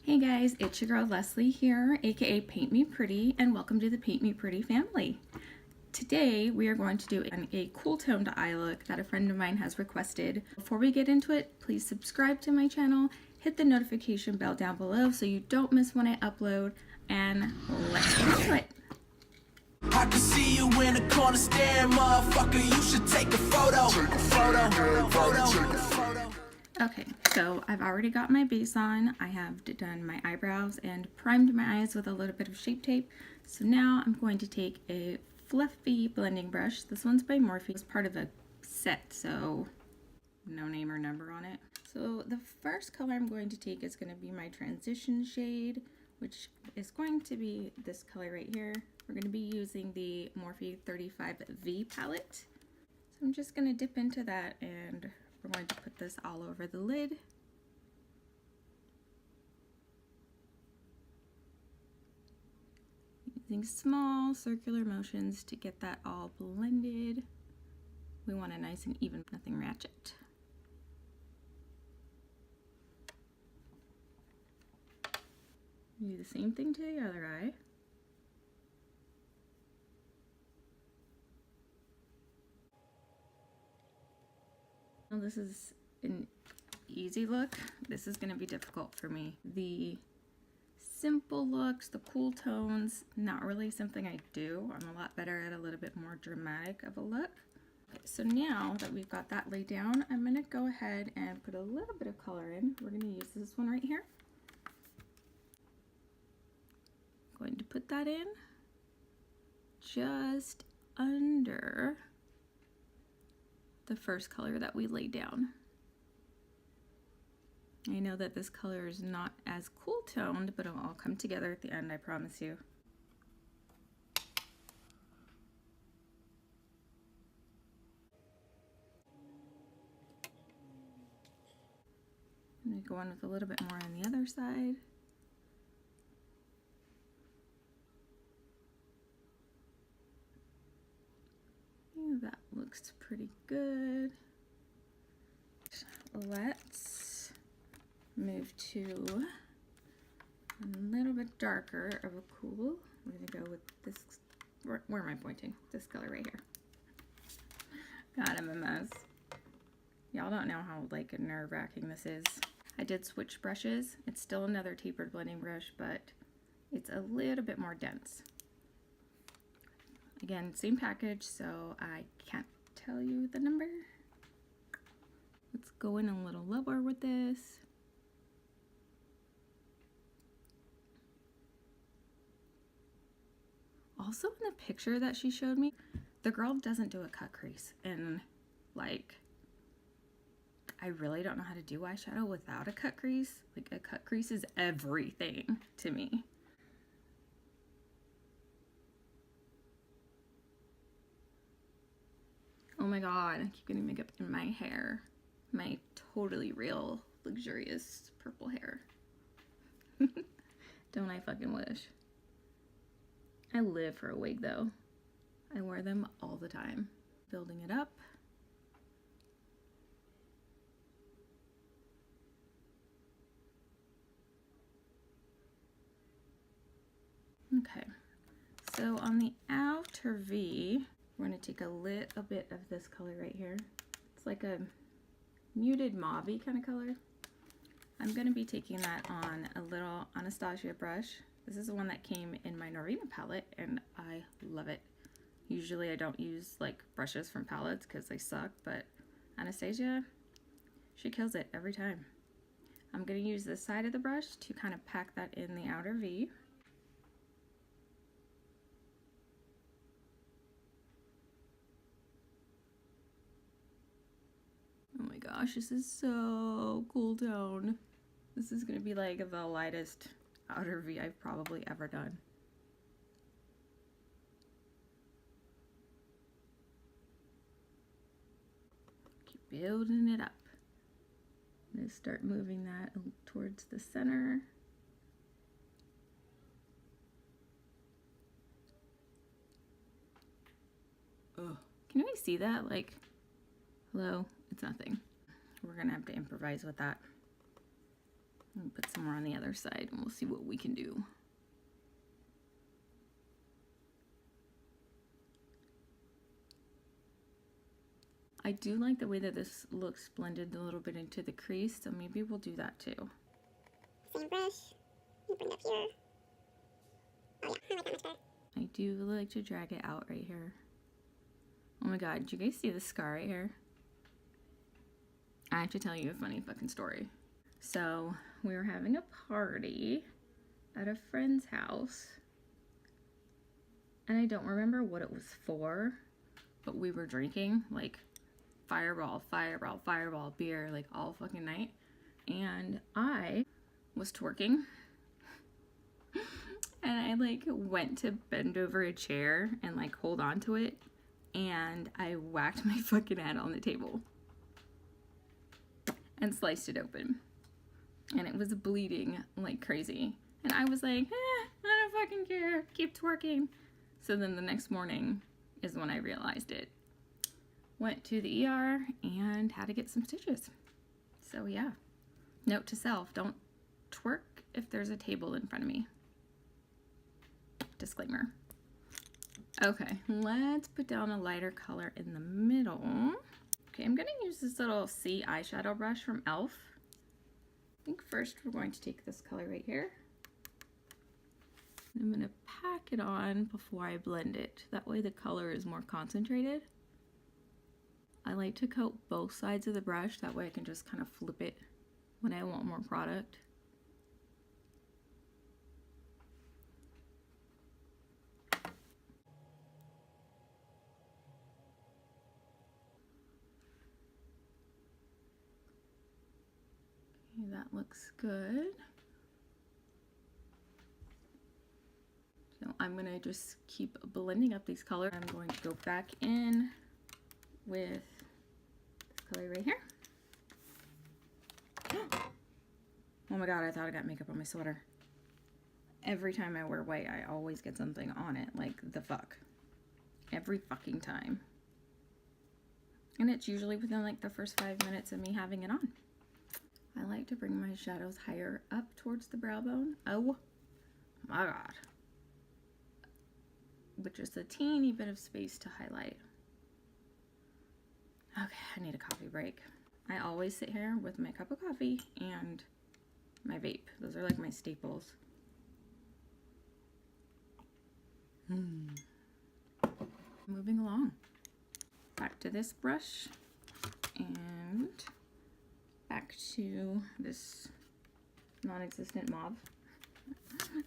Hey guys, it's your girl Leslie here, aka Paint Me Pretty, and welcome to the Paint Me Pretty family. Today we are going to do a cool toned eye look that a friend of mine has requested. Before we get into it, please subscribe to my channel, hit the notification bell down below so you don't miss when I upload, and let's get into it. I can see you in the corner staring, motherfucker. You should take a photo. Okay, so I've already got my base on. I have done my eyebrows and primed my eyes with a little bit of Shape Tape. So now I'm going to take a fluffy blending brush. This one's by Morphe. It's part of a set, so no name or number on it. So the first color I'm going to take is going to be my transition shade, which is going to be this color right here. We're going to be using the Morphe 35V palette. So I'm just going to dip into that, and we're going to put this all over the lid. Using small circular motions to get that all blended. We want a nice and even, nothing ratchet. Do the same thing to the other eye. Well, this is an easy look. This is going to be difficult for me. The simple looks, the cool tones, not really something I do. I'm a lot better at a little bit more dramatic of a look. Okay, so now that we've got that laid down, I'm going to go ahead and put a little bit of color in. We're going to use this one right here. Going to put that in just under the first color that we laid down. I know that this color is not as cool toned, but it'll all come together at the end, I promise you. I'm going to go on with a little bit more on the other side. That looks pretty good. Let's move to a little bit darker of a cool. We're gonna go with this. Where am I pointing? This color right here. God, I'm a mess. Y'all don't know how like nerve-wracking this is. I did switch brushes. It's still another tapered blending brush, but it's a little bit more dense. Again, same package, so I can't tell you the number. Let's go in a little lower with this. Also, in the picture that she showed me, the girl doesn't do a cut crease, and like, I really don't know how to do eyeshadow without a cut crease. Like, a cut crease is everything to me. Oh my god, I keep getting makeup in my hair. My totally real, luxurious purple hair. Don't I fucking wish. I live for a wig though. I wear them all the time. Building it up. Okay, so on the outer V, we're going to take a little bit of this color right here. It's like a muted mauve-y kind of color. I'm going to be taking that on a little Anastasia brush. This is the one that came in my Norina palette, and I love it. Usually I don't use like brushes from palettes because they suck, but Anastasia, she kills it every time. I'm going to use this side of the brush to kind of pack that in the outer V. Oh my gosh, this is so cool tone. This is gonna be like the lightest outer V I've probably ever done. Keep building it up. I'm gonna start moving that towards the center. Ugh. Can you guys see that? Like, hello? It's nothing. We're gonna have to improvise with that. Let me put some more on the other side and we'll see what we can do. I do like the way that this looks blended a little bit into the crease, so maybe we'll do that too. Same brush. You bring it up here. Oh yeah, I like that much better. I do like to drag it out right here. Oh my god, did you guys see the scar right here? I have to tell you a funny fucking story. So, we were having a party at a friend's house. And I don't remember what it was for, but we were drinking like fireball, fireball, fireball beer like all fucking night. And I was twerking. And I like went to bend over a chair and like hold on to it. And I whacked my fucking head on the table. And sliced it open. And it was bleeding like crazy. And I was like, I don't fucking care. Keep twerking. So then the next morning is when I realized it. Went to the ER and had to get some stitches. So yeah. Note to self, don't twerk if there's a table in front of me. Disclaimer. Okay, let's put down a lighter color in the middle. Okay, I'm gonna use this little C eyeshadow brush from e.l.f. I think first we're going to take this color right here. I'm gonna pack it on before I blend it. That way the color is more concentrated. I like to coat both sides of the brush, that way I can just kind of flip it when I want more product. Okay, that looks good. So I'm gonna just keep blending up these colors. I'm going to go back in with this color right here. Oh my god, I thought I got makeup on my sweater. Every time I wear white, I always get something on it. Like, the fuck. Every fucking time. And it's usually within like the first 5 minutes of me having it on. I like to bring my shadows higher up towards the brow bone. Oh my god. With just a teeny bit of space to highlight. Okay, I need a coffee break. I always sit here with my cup of coffee and my vape. Those are like my staples. Moving along. Back to this brush and back to this non-existent mauve.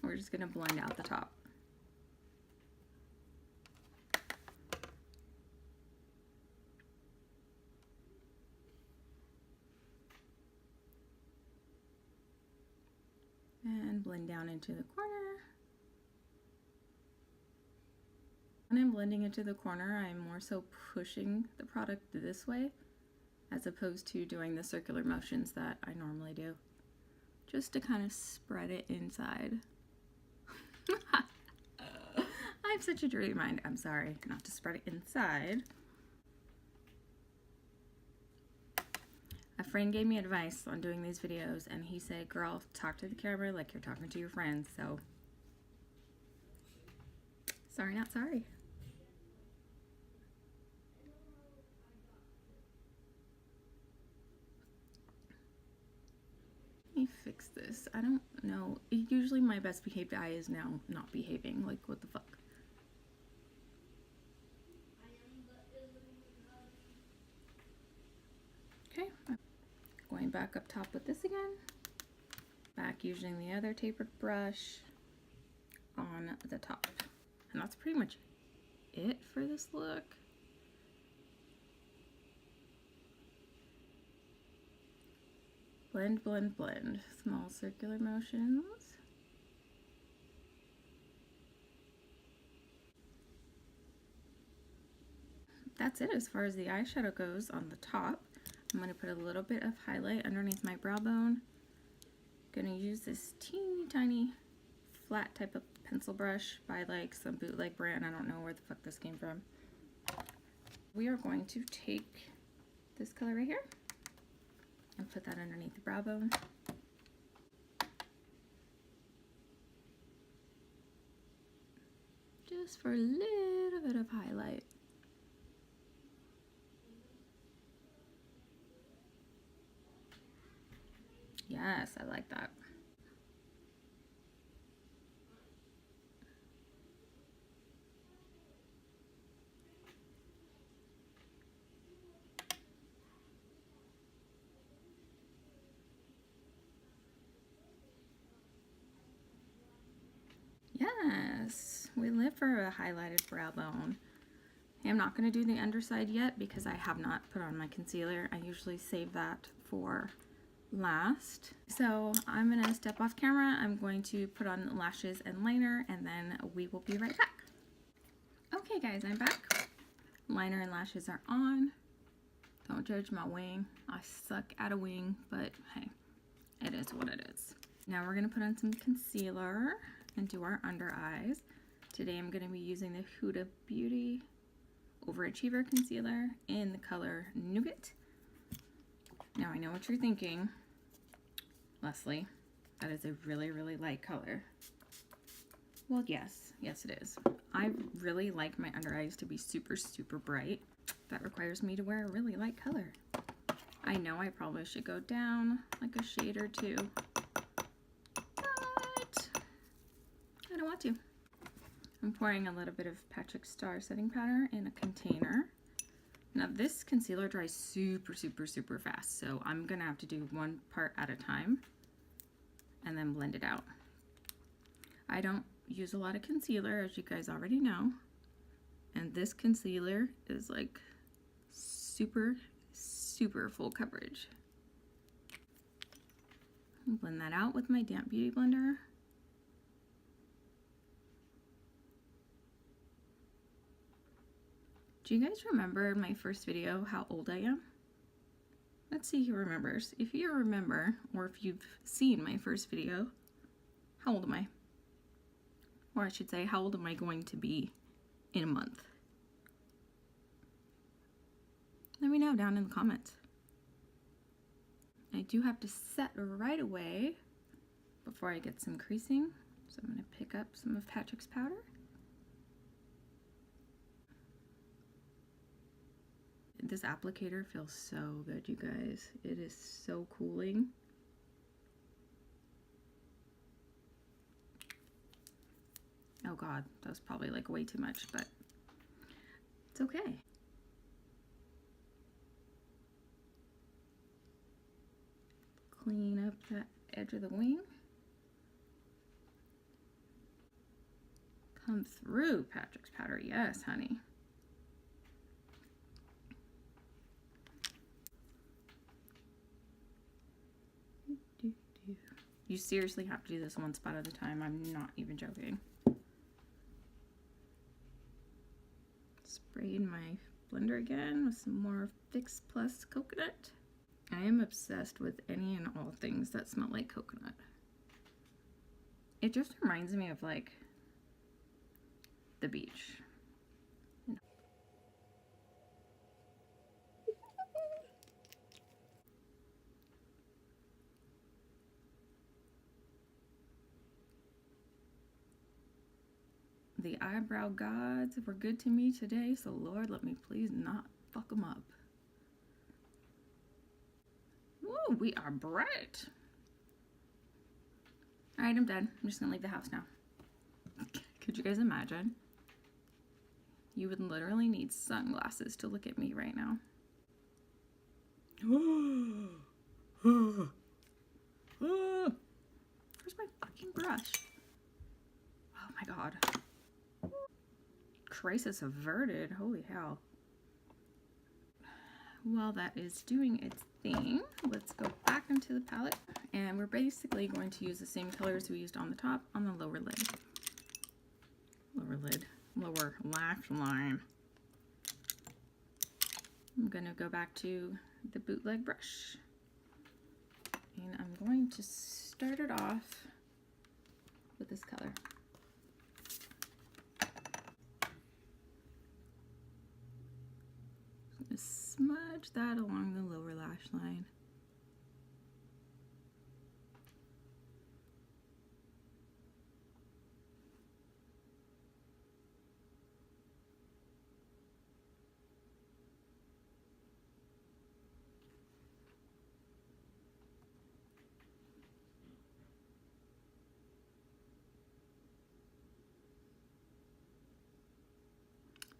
We're just gonna blend out the top. And blend down into the corner. When I'm blending into the corner, I'm more so pushing the product this way as opposed to doing the circular motions that I normally do, just to kind of spread it inside. I have such a dirty mind. I'm sorry, not to spread it inside. A friend gave me advice on doing these videos, and he said, girl, talk to the camera like you're talking to your friends. So, sorry, not sorry. Let me fix this. I don't know. Usually my best behaved eye is now not behaving. Like, what the fuck? Okay. Going back up top with this again. Back using the other tapered brush on the top. And that's pretty much it for this look. Blend, blend, blend. Small circular motions. That's it as far as the eyeshadow goes on the top. I'm going to put a little bit of highlight underneath my brow bone. Going to use this teeny tiny flat type of pencil brush by like some bootleg brand. I don't know where the fuck this came from. We are going to take this color right here and put that underneath the brow bone. just for a little bit of highlight. Yes, I like that. Yes, we live for a highlighted brow bone. I'm not going to do the underside yet because I have not put on my concealer. I usually save that for last. So I'm going to step off camera. I'm going to put on lashes and liner, and then we will be right back. Okay guys, I'm back. Liner and lashes are on. Don't judge my wing. I suck at a wing, but hey, it is what it is. Now we're going to put on some concealer and do our under eyes. Today I'm going to be using the Huda Beauty Overachiever Concealer in the color Nougat. Now I know what you're thinking, Leslie, that is a really, really light color. Well, yes it is. I really like my under eyes to be super, super bright. That requires me to wear a really light color. I know I probably should go down like a shade or two, but I don't want to. I'm pouring a little bit of Patrick Star setting powder in a container. Now this concealer dries super, super, super fast, so I'm gonna have to do one part at a time and then blend it out. I don't use a lot of concealer, as you guys already know, and this concealer is like super, super full coverage. Blend that out with my damp beauty blender. Do you guys remember my first video, how old I am? Let's see who remembers. If you remember, or if you've seen my first video, how old am I? Or I should say, how old am I going to be in a month? Let me know down in the comments. I do have to set right away before I get some creasing, so I'm going to pick up some of Patrick's powder. This applicator feels so good, you guys. It is so cooling. Oh god, that was probably like way too much, but it's okay. Clean up that edge of the wing. Come through, Patrick's powder. Yes, honey. You seriously have to do this one spot at a time. I'm not even joking. Spray in my blender again with some more Fix Plus coconut. I am obsessed with any and all things that smell like coconut. It just reminds me of like the beach. The eyebrow gods were good to me today, so Lord, let me please not fuck them up. Woo, we are bright. All right, I'm done. I'm just gonna leave the house now. Could you guys imagine? You would literally need sunglasses to look at me right now. Where's my fucking brush? Oh my god. Crisis averted. Holy hell. While that is doing its thing, let's go back into the palette, and we're basically going to use the same colors we used on the top on the lower lid. Lower lash line. I'm going to go back to the bootleg brush, and I'm going to start it off with this color. Smudge that along the lower lash line.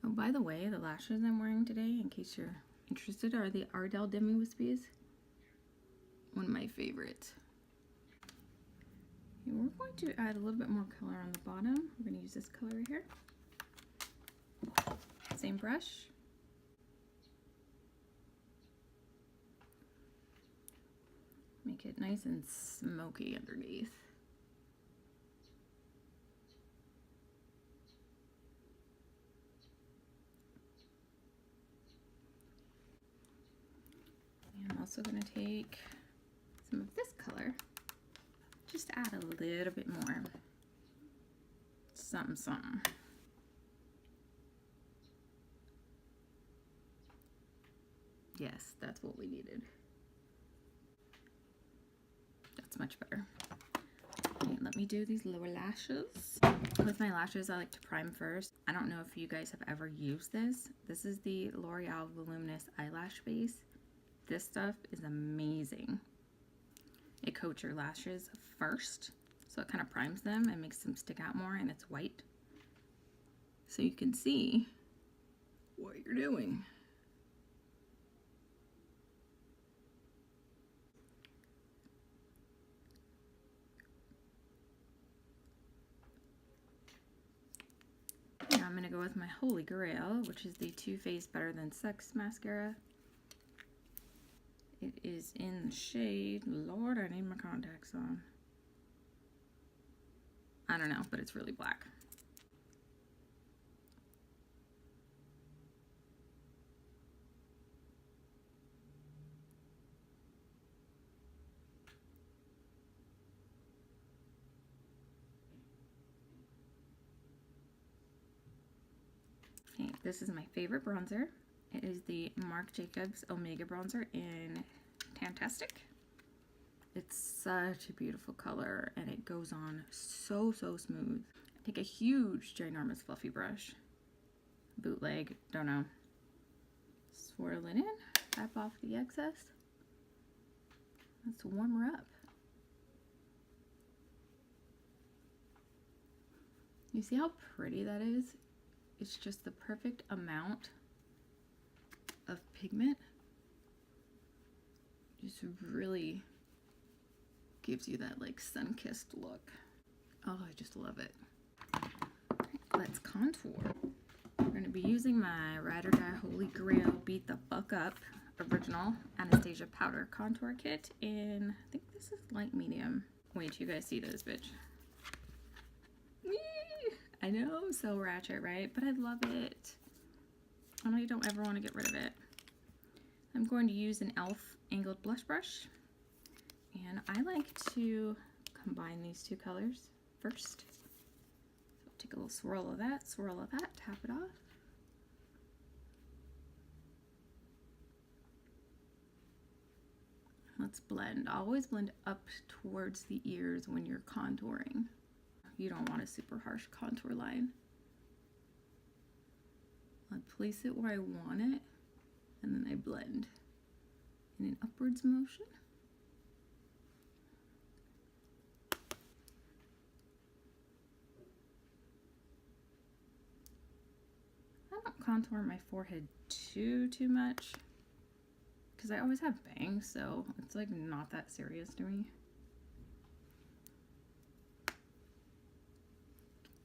Oh, by the way, the lashes I'm wearing today, in case you're interested, are the Ardell Demi Wispies. One of my favorites. And we're going to add a little bit more color on the bottom. We're going to use this color right here. Same brush. Make it nice and smoky underneath. And I'm also going to take some of this color, just add a little bit more. Something, something. Yes, that's what we needed. That's much better. Okay, let me do these lower lashes. With my lashes, I like to prime first. I don't know if you guys have ever used this. This is the L'Oreal Voluminous Eyelash Base. This stuff is amazing. It coats your lashes first, so it kind of primes them and makes them stick out more, and it's white. So you can see what you're doing. Now I'm going to go with my holy grail, which is the Too Faced Better Than Sex mascara. It is in the shade, Lord, I need my contacts on. I don't know, but it's really black. Okay, this is my favorite bronzer. It is the Marc Jacobs Omega Bronzer in Fantastic. It's such a beautiful color and it goes on so smooth. I take a huge, ginormous fluffy brush, bootleg, don't know, swirl it in, tap off the excess. Let's warm her up. You see how pretty that is? It's just the perfect amount of pigment. Just really gives you that like sun-kissed look. Oh, I just love it. Let's contour. We're going to be using my Ride or Die Holy Grail Beat the Fuck Up Original Anastasia Powder Contour Kit in, I think this is light medium. Wait till you guys see this, bitch. Whee! I know, so ratchet, right? But I love it. And I don't ever want to get rid of it. I'm going to use an e.l.f. angled blush brush. And I like to combine these two colors first. So take a little swirl of that, tap it off. Let's blend. Always blend up towards the ears when you're contouring. You don't want a super harsh contour line. I place it where I want it, and then I blend in an upwards motion. I don't contour my forehead too much because I always have bangs, so it's like not that serious to me.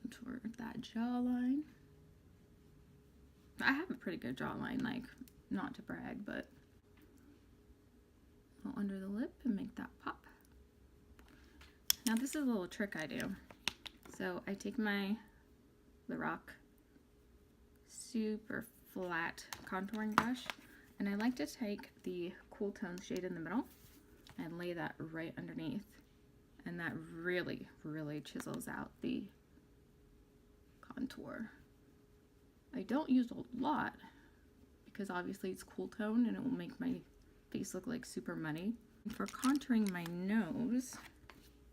Contour that jawline. I have a pretty good jawline, like, not to brag, but go under the lip and make that pop. Now this is a little trick I do. So I take my Lorac super flat contouring brush, and I like to take the cool tone shade in the middle and lay that right underneath, and that really chisels out the contour. I don't use a lot because obviously it's cool tone and it will make my face look like super muddy. For contouring my nose,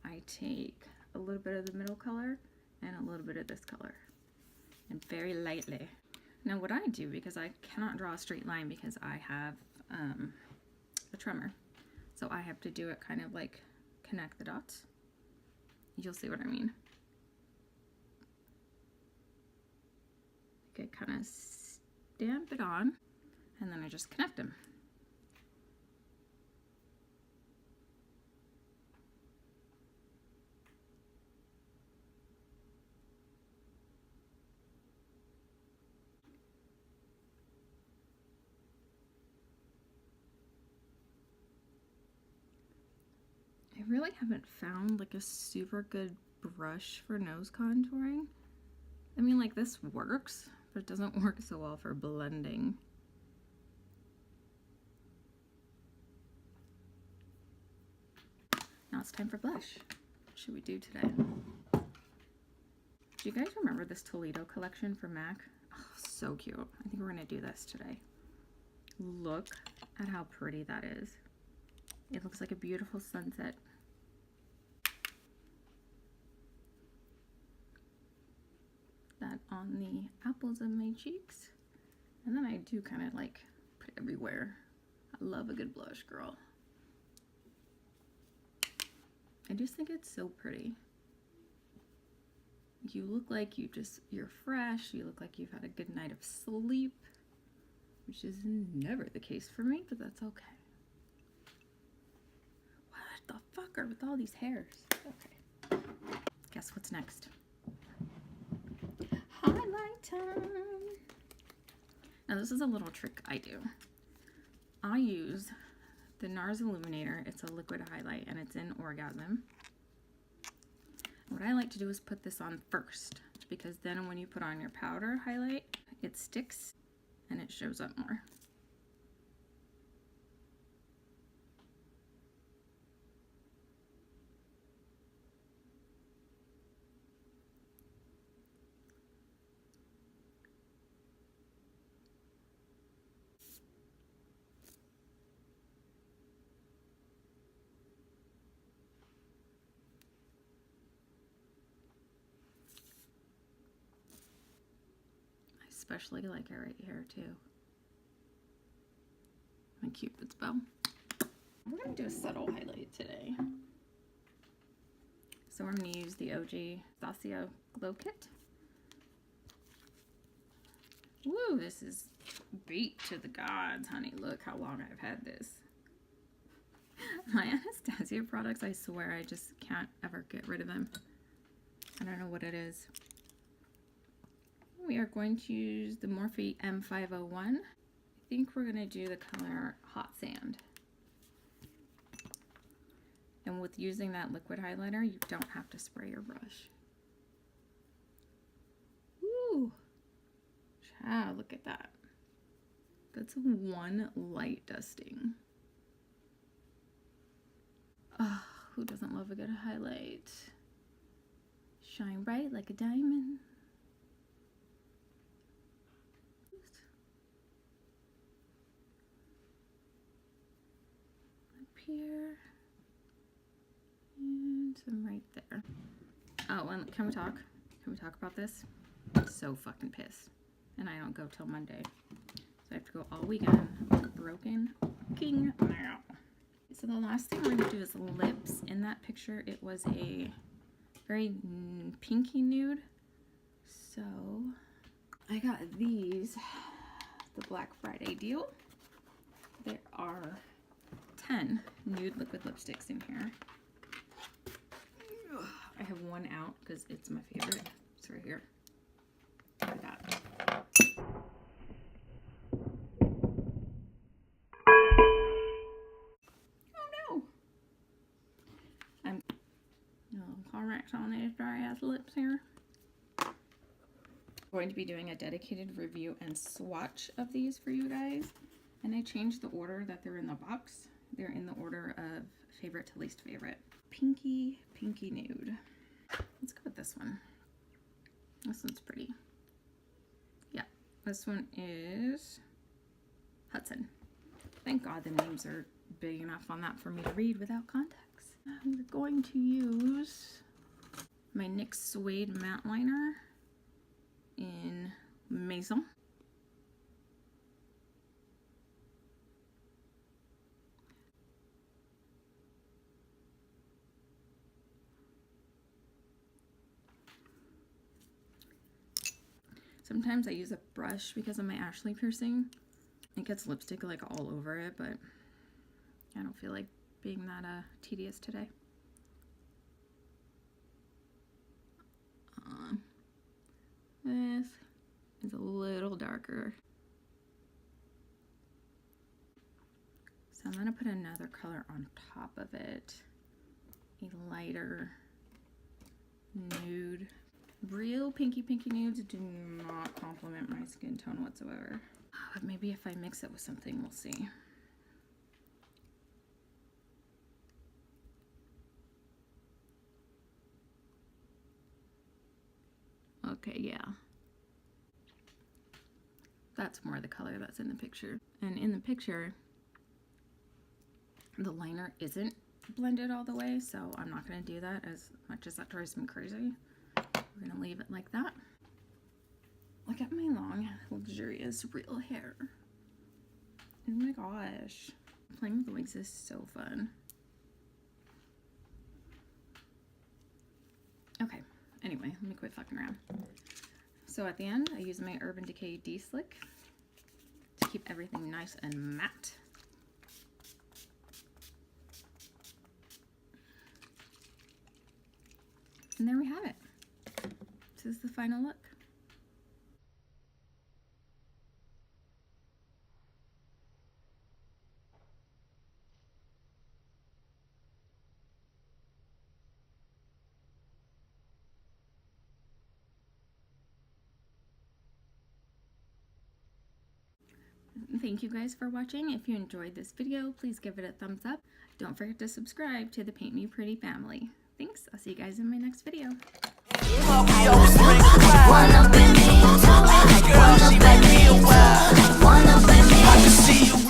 I take a little bit of the middle color and a little bit of this color, and very lightly. Now what I do, because I cannot draw a straight line because I have a tremor, so I have to do it kind of like connect the dots. You'll see what I mean. I kind of damp it on, and then I just connect them. I really haven't found like a super good brush for nose contouring. I mean, like, this works, but it doesn't work so well for blending. Now it's time for blush. What should we do today? Do you guys remember this Toledo collection from MAC? Oh, so cute. I think we're gonna do this today. Look at how pretty that is. It looks like a beautiful sunset. That on the apples of my cheeks. And then I do kind of like put it everywhere. I love a good blush, girl. I just think it's so pretty. You look like you're fresh. You look like you've had a good night of sleep, which is never the case for me, but that's okay. What the fuck are with all these hairs? Okay. Guess what's next? Highlight time. Now this is a little trick I do. I use the NARS Illuminator. It's a liquid highlight and it's in Orgasm. What I like to do is put this on first, because then when you put on your powder highlight, it sticks and it shows up more. Especially like it right here too. My Cupid's bow. We're gonna do a subtle highlight today. So I'm gonna use the OG Stasio Glow Kit. Woo, this is beat to the gods, honey. Look how long I've had this. My Anastasia products, I swear I just can't ever get rid of them. I don't know what it is. We are going to use the Morphe M501. I think we're going to do the color Hot Sand. And with using that liquid highlighter, you don't have to spray your brush. Woo! Child, look at that. That's one light dusting. Oh, who doesn't love a good highlight? Shine bright like a diamond. Here and some right there. Oh, and can we talk about this? I'm so fucking pissed, and I don't go till Monday, so I have to go all weekend with a broken fucking mouth. So the last thing we're gonna do is lips. In that picture it was a very pinky nude, so I got these, the Black Friday deal. There are 10 nude liquid lipsticks in here. I have one out because it's my favorite. It's right here. Look at that. Oh no! I'm correct on these dry ass lips here. I'm going to be doing a dedicated review and swatch of these for you guys. And I changed the order that they're in the box. They're in the order of favorite to least favorite. Pinky nude. Let's go with this one. This one's pretty. Yeah, this one is Hudson. Thank God the names are big enough on that for me to read without context. I'm going to use my NYX Suede Matte Liner in Maison. Sometimes I use a brush because of my Ashley piercing. It gets lipstick like all over it, but I don't feel like being that tedious today. This is a little darker. So I'm gonna put another color on top of it. A lighter nude. Real pinky nudes do not complement my skin tone whatsoever. But maybe if I mix it with something, we'll see. Okay, yeah. That's more the color that's in the picture. And in the picture, the liner isn't blended all the way, so I'm not going to do that as much as that drives me crazy. We're going to leave it like that. Look at my long, luxurious, real hair. Oh my gosh. Playing with wigs is so fun. Okay, anyway, let me quit fucking around. So at the end, I use my Urban Decay De-Slick to keep everything nice and matte. And there we have it. This is the final look. Thank you guys for watching. If you enjoyed this video, please give it a thumbs up. Don't forget to subscribe to the Paint Me Pretty family. Thanks. I'll see you guys in my next video. Girl, she might be a wild. I can see you